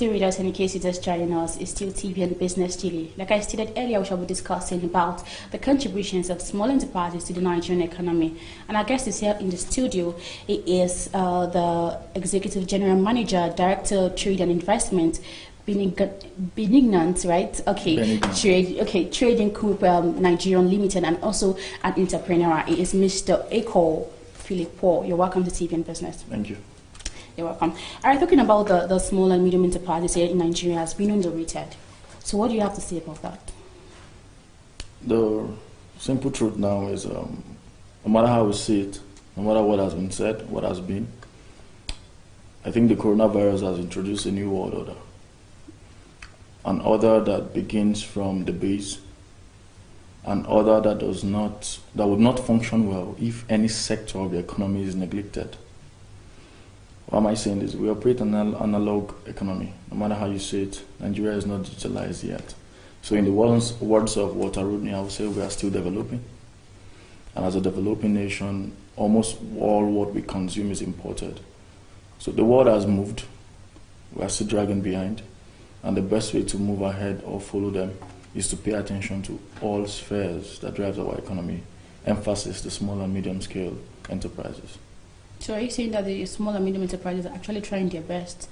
still with us, and in case you're just joining us, it's still TVN Business Daily. Like I stated earlier, we shall be discussing about the contributions of small enterprises to the Nigerian economy. And our guest is here in the studio. He is the Executive General Manager, Director, Trade and Investment, Benignant, right? Okay, Benignant. Trading Group Nigerian Limited, and also an entrepreneur. He is Mr. Eko Philip Paul. You're welcome to TVN Business. Thank you. You're welcome. All right, talking about the small and medium enterprises here in Nigeria has been underrated. So what do you have to say about that? The simple truth now is, no matter how we see it, no matter what has been said, what has been, I think the coronavirus has introduced a new world order. An order that begins from the base, an order that would not function well if any sector of the economy is neglected. Why am I saying this? We operate an analog economy. No matter how you say it, Nigeria is not digitalized yet. So in the words of Walter Rodney, I would say we are still developing. And as a developing nation, almost all what we consume is imported. So the world has moved. We are still dragging behind. And the best way to move ahead or follow them is to pay attention to all spheres that drives our economy. Emphasis the small and medium scale enterprises. So are you saying that the small and medium enterprises are actually trying their best?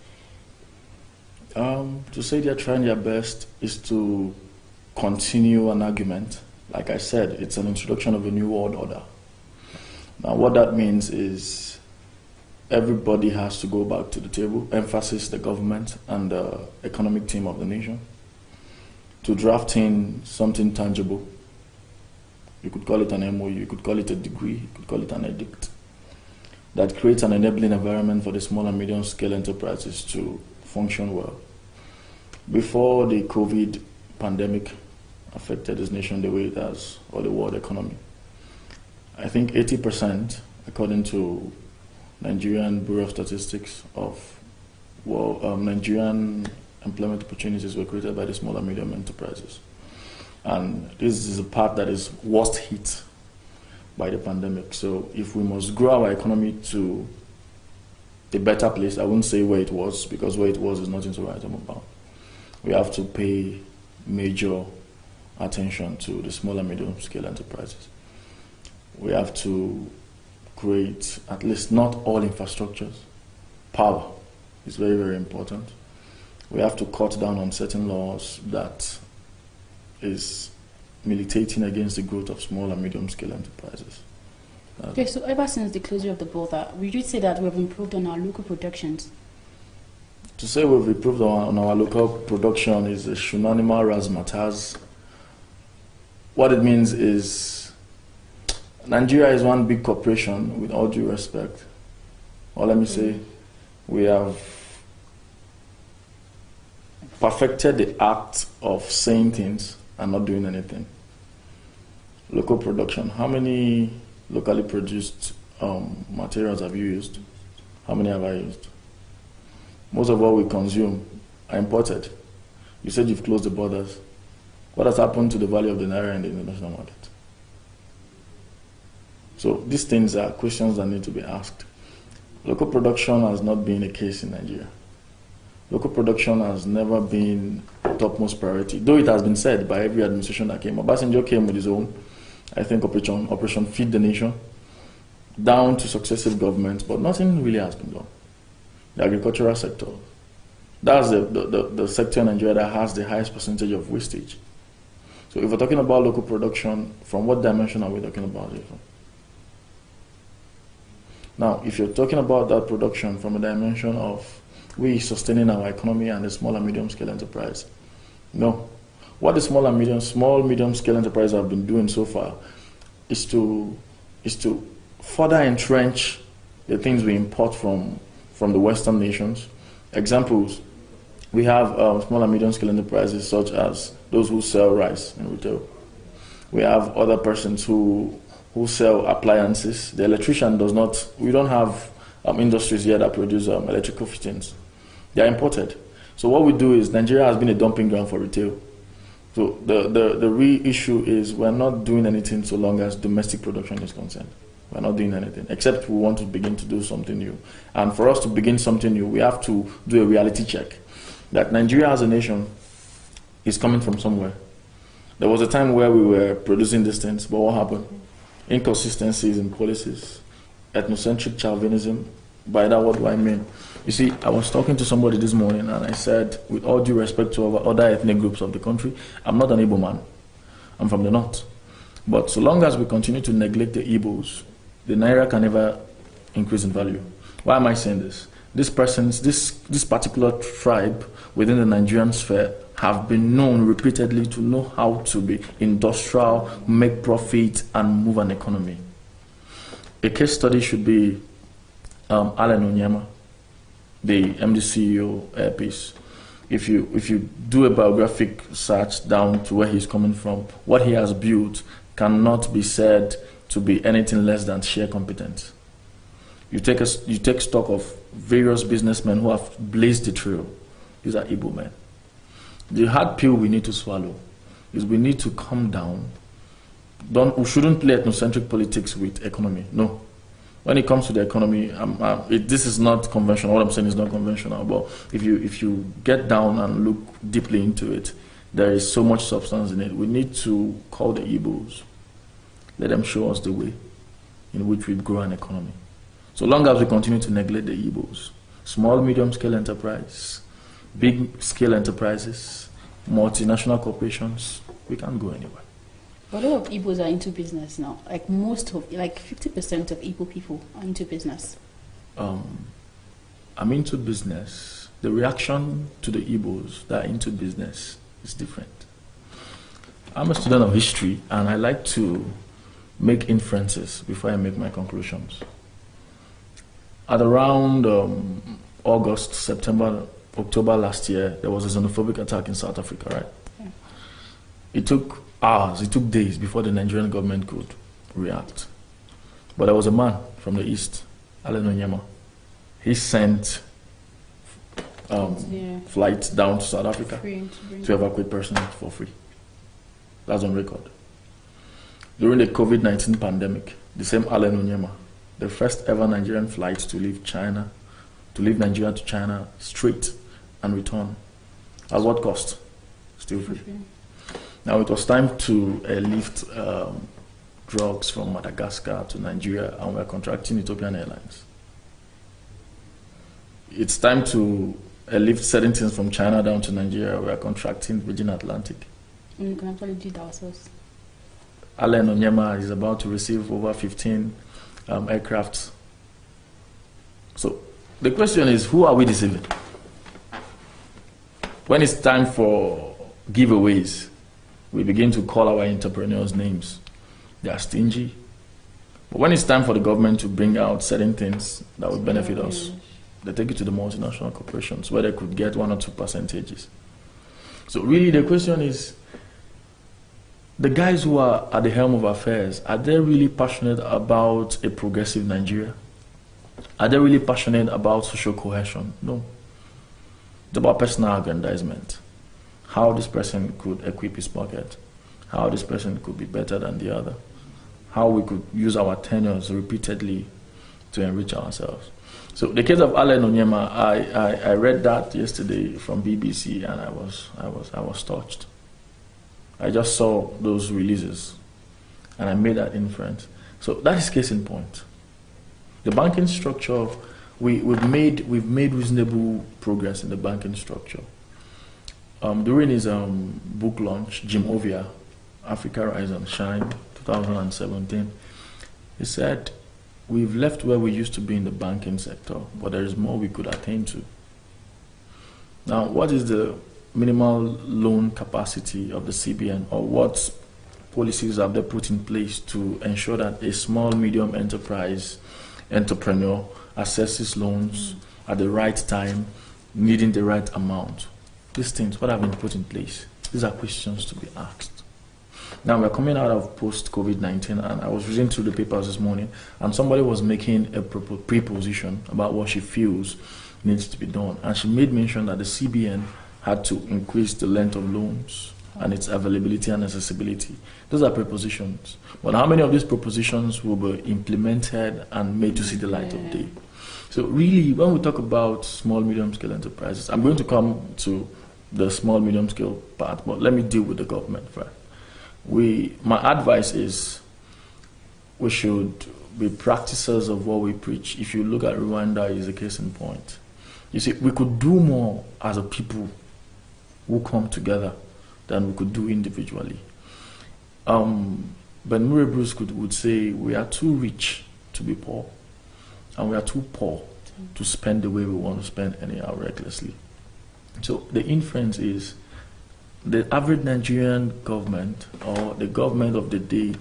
To say they're trying their best is to continue an argument. Like I said, it's an introduction of a new world order. Now what that means is everybody has to go back to the table, emphasis the government and the economic team of the nation, to draft in something tangible. You could call it an MOU, you could call it a degree, you could call it an edict, that creates an enabling environment for the small and medium scale enterprises to function well. Before the COVID pandemic affected this nation the way it has, or the world economy, I think 80%, according to Nigerian Bureau of Statistics, of Nigerian employment opportunities were created by the small and medium enterprises. And this is a part that is worst hit by the pandemic. So if we must grow our economy to a better place, I wouldn't say where it was, because where it was is nothing to write home about. We have to pay major attention to the small and medium scale enterprises. We have to create at least not all infrastructures. Power is very, very important. We have to cut down on certain laws that is militating against the growth of small and medium scale enterprises. Okay, so ever since the closure of the border, we did say that we have improved on our local productions. To say we've improved on our local production is a synonymous razzmatazz. What it means is Nigeria is one big corporation, with all due respect. Or let me say, we have perfected the art of saying things and not doing anything. Local production. How many locally produced materials have you used? How many have I used? Most of what we consume are imported. You said you've closed the borders. What has happened to the value of the naira in the international market? So these things are questions that need to be asked. Local production has not been a case in Nigeria. Local production has never been topmost priority, though it has been said by every administration that came. Obasanjo came with his own, I think, Operation Feed the Nation, down to successive governments, but nothing really has been done. The agricultural sector, that's the sector in Nigeria that has the highest percentage of wastage. So if we're talking about local production, from what dimension are we talking about it from? Now, if you're talking about that production from a dimension of we sustaining our economy and the small and medium scale enterprise, no. What the small medium scale enterprise have been doing so far is to further entrench the things we import from the Western nations. Examples, we have small and medium scale enterprises such as those who sell rice in retail. We have other persons who sell appliances. The electrician does not, we don't have industries here that produce electrical fittings. They are imported. So what we do is Nigeria has been a dumping ground for retail. So the real issue is we're not doing anything so long as domestic production is concerned. We're not doing anything, except we want to begin to do something new. And for us to begin something new, we have to do a reality check. that Nigeria as a nation is coming from somewhere. There was a time where we were producing these things, but what happened? Inconsistencies in policies, ethnocentric chauvinism. By that, what do I mean? You see, I was talking to somebody this morning and I said, with all due respect to other ethnic groups of the country, I'm not an Igbo man. I'm from the north. But so long as we continue to neglect the Igbos, the Naira can never increase in value. Why am I saying this? This particular tribe within the Nigerian sphere have been known repeatedly to know how to be industrial, make profit, and move an economy. A case study should be Allen Onyema, the MD CEO Airpeace. If you do a biographic search down to where he's coming from, what he has built cannot be said to be anything less than sheer competence. You take stock of various businessmen who have blazed the trail. These are Igbo men. The hard pill we need to swallow is we need to calm down. We shouldn't play ethnocentric politics with economy. No. When it comes to the economy, this is not conventional. What I'm saying is not conventional. But if you get down and look deeply into it, there is so much substance in it. We need to call the Igbos. Let them show us the way in which we grow an economy. So long as we continue to neglect the Igbos, small, medium-scale enterprise, big-scale enterprises, multinational corporations, we can't go anywhere. But a lot of Igbos are into business now. Like 50% of Igbo people are into business. I'm into business. The reaction to the Igbos that are into business is different. I'm a student of history, and I like to make inferences before I make my conclusions. At around August, September, October last year, there was a xenophobic attack in South Africa, right? Yeah. It took hours, it took days before the Nigerian government could react. But there was a man from the east, Allen Onyema. He sent flights down to South Africa to evacuate persons for free. That's on record. During the COVID-19 pandemic, the same Allen Onyema, the first ever Nigerian flight to leave Nigeria to China straight and return. At what cost? Still free. Now it was time to lift drugs from Madagascar to Nigeria, and we're contracting Ethiopian Airlines. It's time to lift certain things from China down to Nigeria, we're contracting Virgin Atlantic. And we can actually do it ourselves. Allen Onyema is about to receive over 15 aircrafts. So the question is, who are we deceiving? When it's time for giveaways, we begin to call our entrepreneurs names. They are stingy. But when it's time for the government to bring out certain things that would benefit us, they take it to the multinational corporations where they could get 1 or 2 percentages. So really the question is, the guys who are at the helm of affairs, are they really passionate about a progressive Nigeria? Are they really passionate about social cohesion? No. It's about personal aggrandizement. How this person could equip his pocket, how this person could be better than the other, how we could use our tenures repeatedly to enrich ourselves. So the case of Allen Onyema, I read that yesterday from BBC, and I was touched. I just saw those releases and I made that inference. So that is case in point. The banking structure, we've made reasonable progress in the banking structure. During his book launch, Jim Ovia, Africa Rise and Shine, 2017, he said, we've left where we used to be in the banking sector, but there is more we could attain to. Now, what is the minimal loan capacity of the CBN, or what policies have they put in place to ensure that a small, medium enterprise entrepreneur accesses loans at the right time, needing the right amount? These things, what have been put in place? These are questions to be asked. Now we're coming out of post-COVID-19, and I was reading through the papers this morning, and somebody was making a preposition about what she feels needs to be done. And she made mention that the CBN had to increase the length of loans and its availability and accessibility. Those are prepositions. But how many of these propositions will be implemented and made to see the light of day? So really, when we talk about small, medium scale enterprises, I'm going to come to the small, medium scale part, but let me deal with the government first. My advice is we should be practicers of what we preach. If you look at Rwanda, is a case in point. You see, we could do more as a people who come together than we could do individually. Ben Murray Bruce would say we are too rich to be poor, and we are too poor to spend the way we want to spend anyhow recklessly. So the inference is the average Nigerian government or the government of the day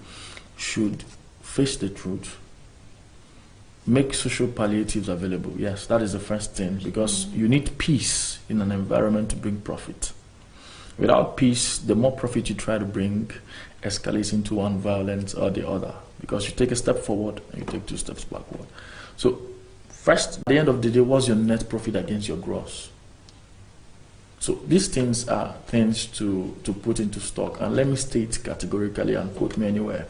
should face the truth, make social palliatives available. Yes, that is the first thing, because you need peace in an environment to bring profit. Without peace, the more profit you try to bring escalates into one violence or the other, because you take a step forward and you take 2 steps backward. So first, at the end of the day, what's your net profit against your gross? So these things are things to put into stock. And let me state categorically, and quote me anywhere,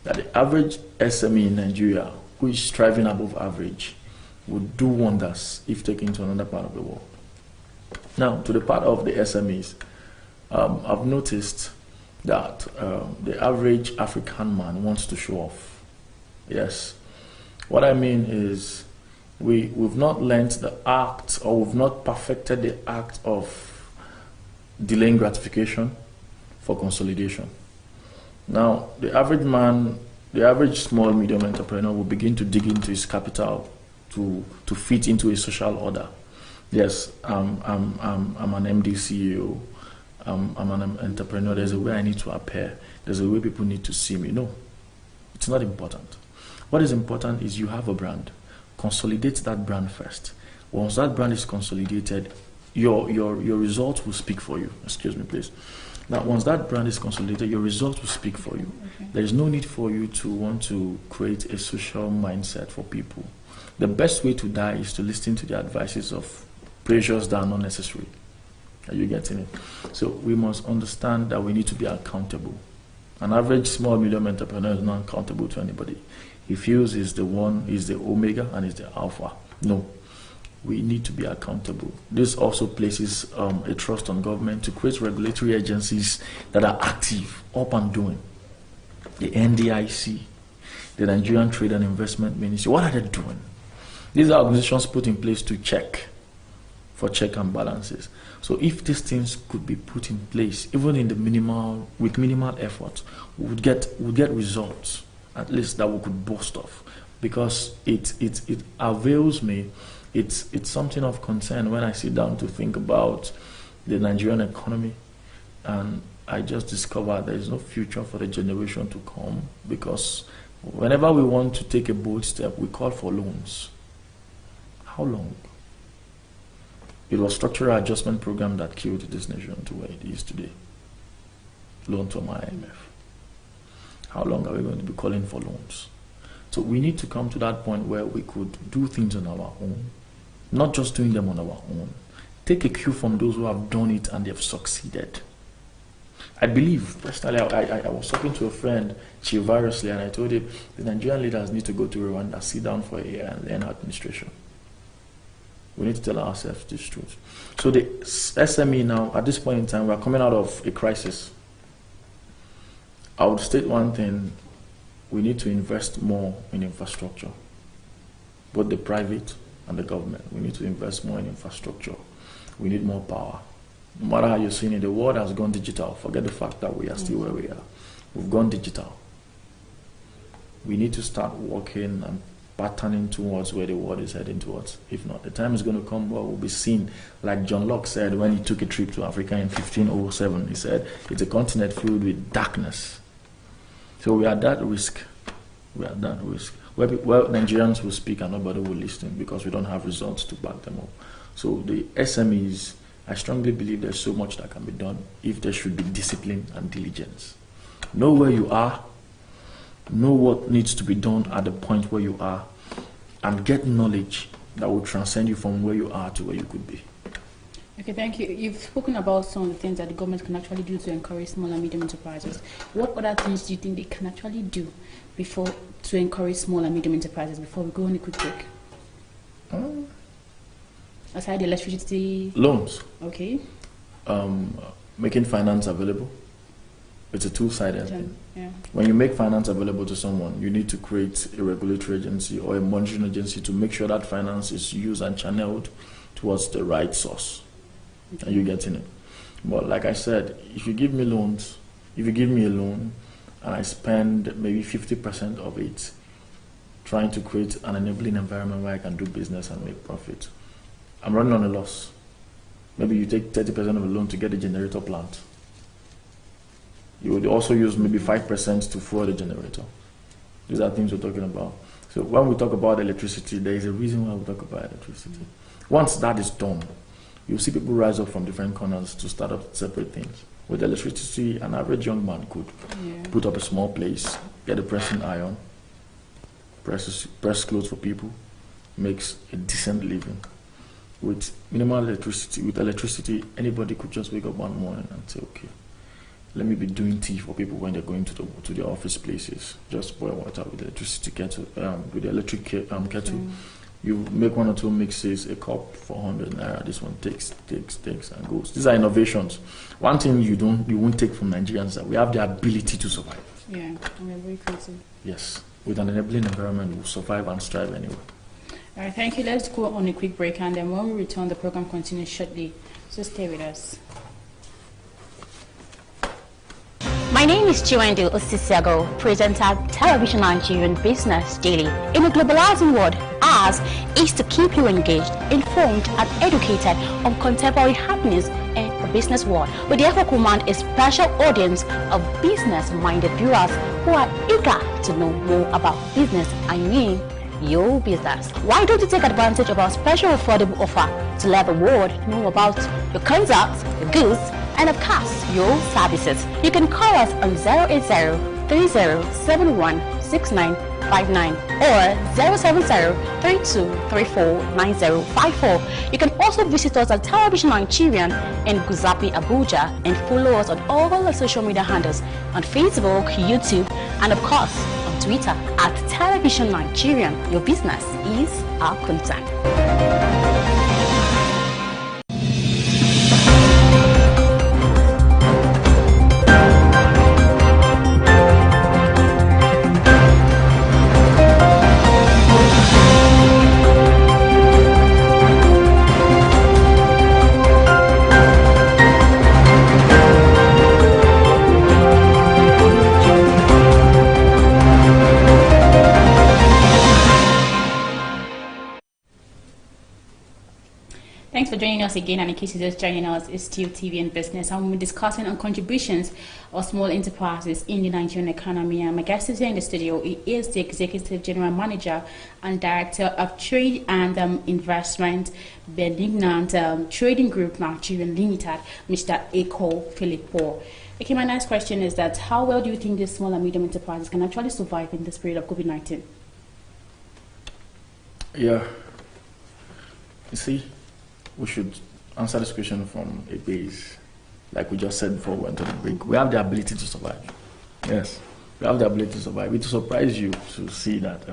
that the average SME in Nigeria, who is striving above average, would do wonders if taken to another part of the world. Now, to the part of the SMEs, I've noticed that the average African man wants to show off. Yes. What I mean is we've not learned the act, or we've not perfected the act of delaying gratification for consolidation. Now, the average man, the average small, medium entrepreneur will begin to dig into his capital to fit into a social order. Yes, I'm an MD CEO. I'm an entrepreneur. There's a way I need to appear. There's a way people need to see me. No, it's not important. What is important is you have a brand. Consolidate that brand first. Once that brand is consolidated, your results will speak for you. Excuse me, please. Now, once that brand is consolidated, your results will speak for you. Okay. There is no need for you to want to create a social mindset for people. The best way to die is to listen to the advices of pressures that are not necessary. Are you getting it? So we must understand that we need to be accountable. An average small, medium entrepreneur is not accountable to anybody. He feels he's the one, he's the omega, and he's the alpha. No. We need to be accountable. This also places a trust on government to create regulatory agencies that are active, up and doing. The NDIC, the Nigerian Trade and Investment Ministry, what are they doing? These are organizations put in place to check, for check and balances. So if these things could be put in place, even in the with minimal effort, we would get results, at least that we could boast of, because it avails me. It's something of concern when I sit down to think about the Nigerian economy, and I just discovered there is no future for the generation to come, because whenever we want to take a bold step, we call for loans. How long? It was structural adjustment program that killed this nation to where it is today. Loan from IMF. How long are we going to be calling for loans? So we need to come to that point where we could do things on our own, not just doing them on our own. Take a cue from those who have done it and they have succeeded. I believe, personally, I was talking to a friend chivalrously, and I told him the Nigerian leaders need to go to Rwanda, sit down for a year and learn administration. We need to tell ourselves this truth. So the SME now, at this point in time, we are coming out of a crisis. I would state one thing: we need to invest more in infrastructure, both the private and the government. We need to invest more in infrastructure. We need more power. No matter how you're seeing it, the world has gone digital. Forget the fact that we are still where we are. We've gone digital. We need to start working and patterning towards where the world is heading towards. If not, the time is going to come where we'll be seen, like John Locke said when he took a trip to Africa in 1507. He said, it's a continent filled with darkness. So we are at that risk. We are at that risk. Where Nigerians will speak and nobody will listen because we don't have results to back them up. So the SMEs, I strongly believe there's so much that can be done if there should be discipline and diligence. Know where you are, know what needs to be done at the point where you are, and get knowledge that will transcend you from where you are to where you could be. Okay, thank you. You've spoken about some of the things that the government can actually do to encourage small and medium enterprises. What other things do you think they can actually do to encourage small and medium enterprises before we go on a quick break? Aside the electricity? Loans. Okay. Making finance available. It's a two-sided thing. Yeah. When you make finance available to someone, you need to create a regulatory agency or a monitoring agency to make sure that finance is used and channeled towards the right source. Okay. And you're getting it. But like I said, if you give me loans, if you give me a loan and I spend maybe 50% of it trying to create an enabling environment where I can do business and make profit, I'm running on a loss. Maybe you take 30% of a loan to get a generator plant. You would also use maybe 5% to fuel the generator. These are things we're talking about. So when we talk about electricity, there is a reason why we talk about electricity. Once that is done, you'll see people rise up from different corners to start up separate things. With electricity, an average young man could put up a small place, get a pressing iron, press clothes for people, makes a decent living. With minimal electricity, anybody could just wake up one morning and say, okay, let me be doing tea for people when they're going to their office places. Just boil water with the electricity kettle, with the electric kettle. You make one or two mixes, a cup for 100 naira. This one takes and goes. These are innovations. One thing you won't take from Nigerians is that we have the ability to survive. Yeah, and we're very creative. Yes, with an enabling environment, we'll survive and strive anyway. All right, thank you. Let's go on a quick break, and then when we return, the program continues shortly. So stay with us. My name is Chiwendo Osisiago, presenter Television Nigerian Business Daily. In a globalizing world, ours is to keep you engaged, informed, and educated on contemporary happenings in the business world. We therefore command a special audience of business-minded viewers who are eager to know more about business. I mean, your business. Why don't you take advantage of our special affordable offer to let the world know about your concepts, your goods, and of course, your services? You can call us on 080-3071-6959 or 070-3234-9054. You can also visit us at Television Nigerian in Guzapi, Abuja, and follow us on all the social media handles on Facebook, YouTube, and of course, on Twitter at Television Nigerian. Your business is our concern. Thanks for joining us again, and in case you're just joining us, it's still TV and Business, and we're discussing on contributions of small enterprises in the Nigerian economy. And my guest is here in the studio. He is the Executive General Manager and Director of Trade and Investment, Benignant Trading Group Nigeria Limited, Mr. Eko Philippo. Okay, my next question is that how well do you think these small and medium enterprises can actually survive in this period of COVID-19? Yeah, you see, we should answer this question from a base, like we just said before we went on the break. We have the ability to survive. Yes, we have the ability to survive. It will surprise you to see that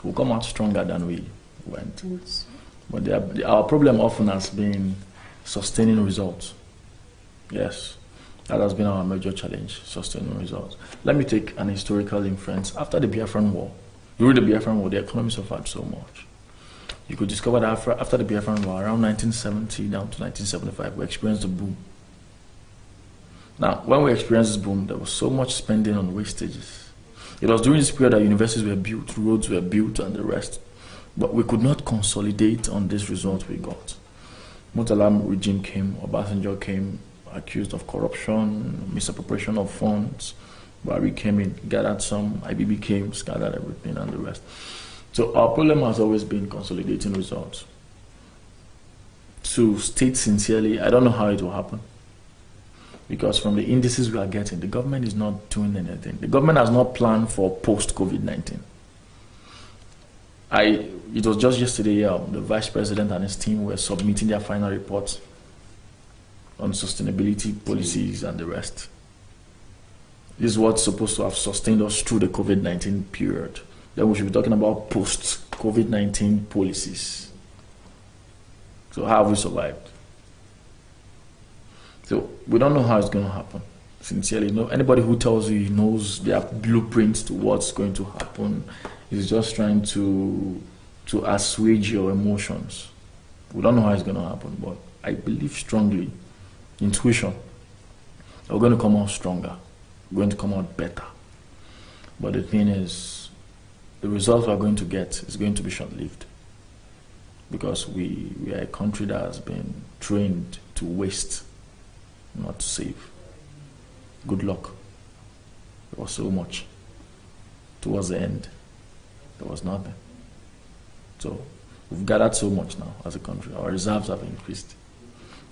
we'll come out stronger than we went. But our problem often has been sustaining results. Yes, that has been our major challenge, sustaining results. Let me take an historical inference. After the Biafran War, during the Biafran War, the economy suffered so much. You could discover that after the Biafran War, around 1970 down to 1975, we experienced a boom. Now, when we experienced this boom, there was so much spending on wastages. It was during this period that universities were built, roads were built, and the rest. But we could not consolidate on this result we got. Murtala regime came, Obasanjo came, accused of corruption, misappropriation of funds. Buhari came in, gathered some, IBB came, scattered everything, and the rest. So our problem has always been consolidating results. To state sincerely, I don't know how it will happen. Because from the indices we are getting, the government is not doing anything. The government has not planned for post-COVID-19. It was just yesterday, the Vice President and his team were submitting their final reports on sustainability policies and the rest. This is what's supposed to have sustained us through the COVID-19 period. Then we should be talking about post-COVID-19 policies So how have we survived? So we don't know how it's going to happen. Sincerely, no. Anybody who tells you he knows their blueprint to what's going to happen is just trying to assuage your emotions. We don't know how it's going to happen, but I believe strongly, intuition, that we're going to come out stronger. We're going to come out better. But the thing is, the results we're going to get is going to be short-lived, because we are a country that has been trained to waste, not to save. Good luck. There was so much. Towards the end, there was nothing. So we've gathered so much now as a country. Our reserves have increased.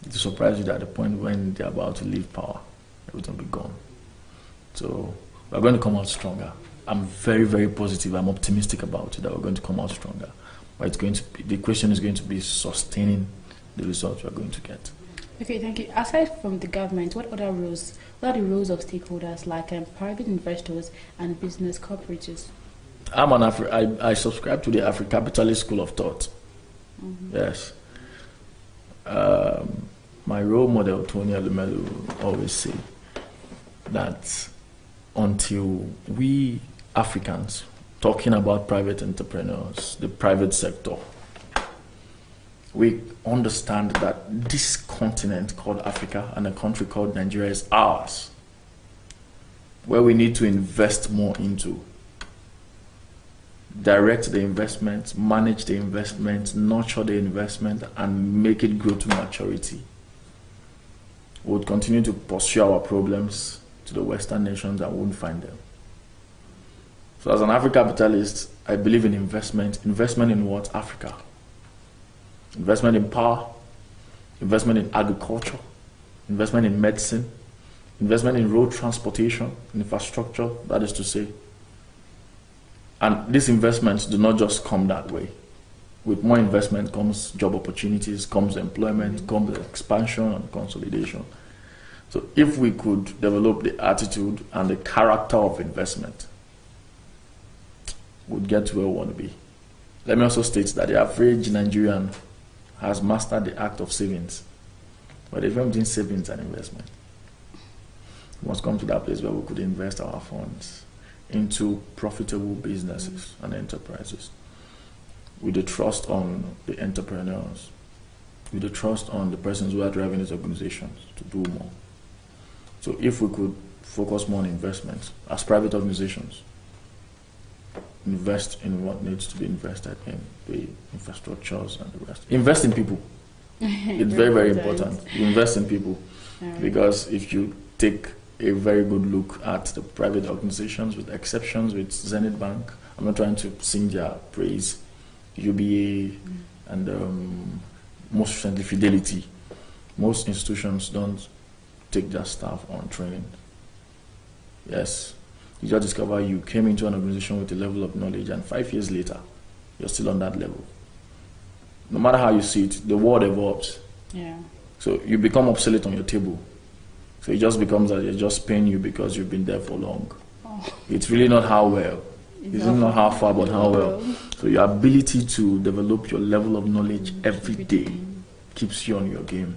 It will surprise you that at the point when they're about to leave power, everything will be gone. So we're going to come out stronger. I'm very, very positive. I'm optimistic about it, that we're going to come out stronger. But it's going to be, the question is going to be sustaining the results we're going to get. Okay, thank you. Aside from the government, what are the roles of stakeholders like private investors and business corporates? I subscribe to the Afro-Capitalist school of thought. Yes. My role model, Tony Alumelu, always say that until we Africans, talking about private entrepreneurs, the private sector, we understand that this continent called Africa and a country called Nigeria is ours, where we need to invest more into. Direct the investment, manage the investment, nurture the investment, and make it grow to maturity. We would continue to pursue our problems to the Western nations and won't find them. So as an Afro-capitalist, I believe in investment. Investment in what? Africa. Investment in power, investment in agriculture, investment in medicine, investment in road transportation, infrastructure, that is to say. And these investments do not just come that way. With more investment comes job opportunities, comes employment, comes expansion and consolidation. So if we could develop the attitude and the character of investment, we'd get to where we want to be. Let me also state that the average Nigerian has mastered the act of savings. But the difference between savings and investment, we must come to that place where we could invest our funds into profitable businesses and enterprises with the trust on the entrepreneurs, with the trust on the persons who are driving these organizations to do more. So if we could focus more on investments as private organizations, invest in what needs to be invested in, the infrastructures and the rest. Invest in people. It's very, very important. Invest in people. Because if you take a very good look at the private organizations, with exceptions with Zenith Bank, I'm not trying to sing their praise, UBA and most recently Fidelity, most institutions don't take their staff on training. Yes. You just discover you came into an organization with a level of knowledge, and 5 years later, you're still on that level. No matter how you see it, the world evolves. Yeah. So you become obsolete on your table. So it just becomes that they're just paying you because you've been there for long. Oh. It's really not how well. It's really not how far, but how well. So your ability to develop your level of knowledge every day keeps you on your game.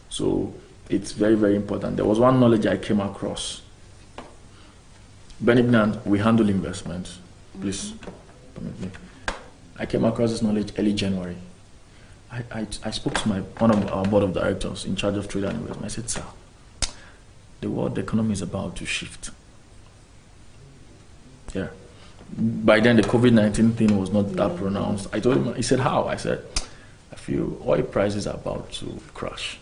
So it's very, very important. There was one knowledge I came across. Benignan, we handle investments. Please permit me. I came across this knowledge early January. I spoke to one of our board of directors in charge of trade and investment. I said, sir, the world economy is about to shift. Yeah. By then, the COVID-19 thing was not that pronounced. I told him, he said, how? I said, I feel oil prices are about to crash.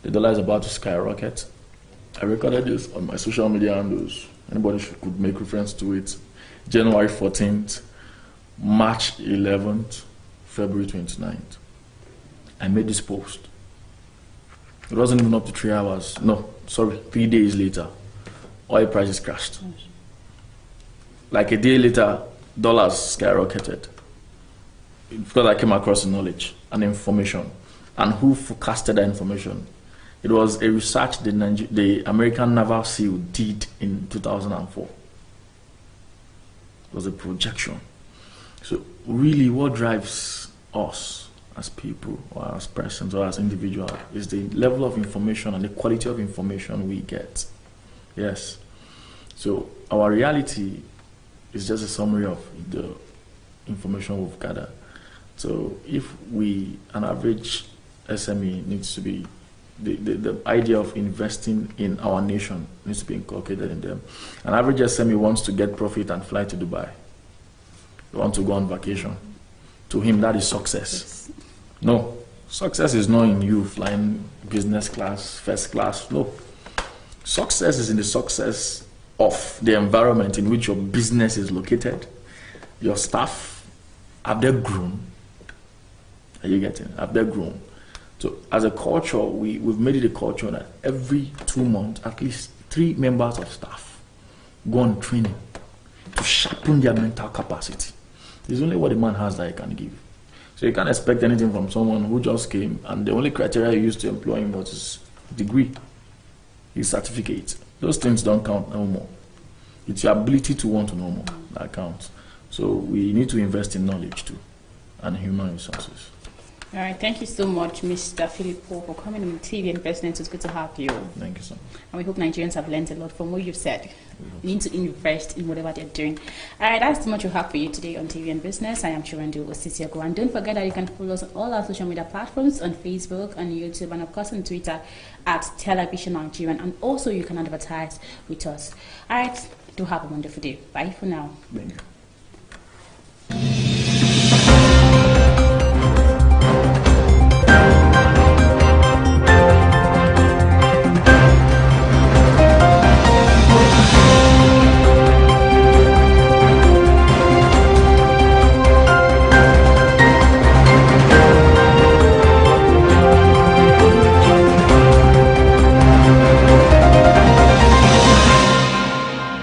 The dollar is about to skyrocket. I recorded this on my social media handles. Anybody could make reference to it. January 14th, March 11th, February 29th. I made this post. It wasn't even up to 3 hours. No, sorry, 3 days later, oil prices crashed. Like a day later, dollars skyrocketed. Because I came across the knowledge and information. And who forecasted that information? It was a research the American Naval SEAL did in 2004. It was a projection. So really what drives us as people or as persons or as individuals is the level of information and the quality of information we get. Yes. So our reality is just a summary of the information we've gathered. So if an average SME needs to be, the idea of investing in our nation needs to be inculcated in them. An average SME wants to get profit and fly to Dubai. They want to go on vacation. To him, that is success. No, success is not in you flying business class, first class. No. Success is in the success of the environment in which your business is located. Your staff, have they grown? Are you getting it? Have they grown? So as a culture, we've made it a culture that every 2 months, at least 3 members of staff go on training to sharpen their mental capacity. It's only what a man has that he can give. So you can't expect anything from someone who just came and the only criteria you used to employ him was his degree, his certificate. Those things don't count no more. It's your ability to want to know more that counts. So we need to invest in knowledge too and human resources. All right, thank you so much, Mr. Filippo, for coming on TV and Business. It's good to have you. Thank you so much. And we hope Nigerians have learned a lot from what you've said. You need to invest in whatever they're doing. All right, that's too much we have for you today on TV and Business. I am Chirandu Osisiago. And don't forget that you can follow us on all our social media platforms, on Facebook, on YouTube, and of course on Twitter at Television Nigerian. And also you can advertise with us. All right, do have a wonderful day. Bye for now. Thank you.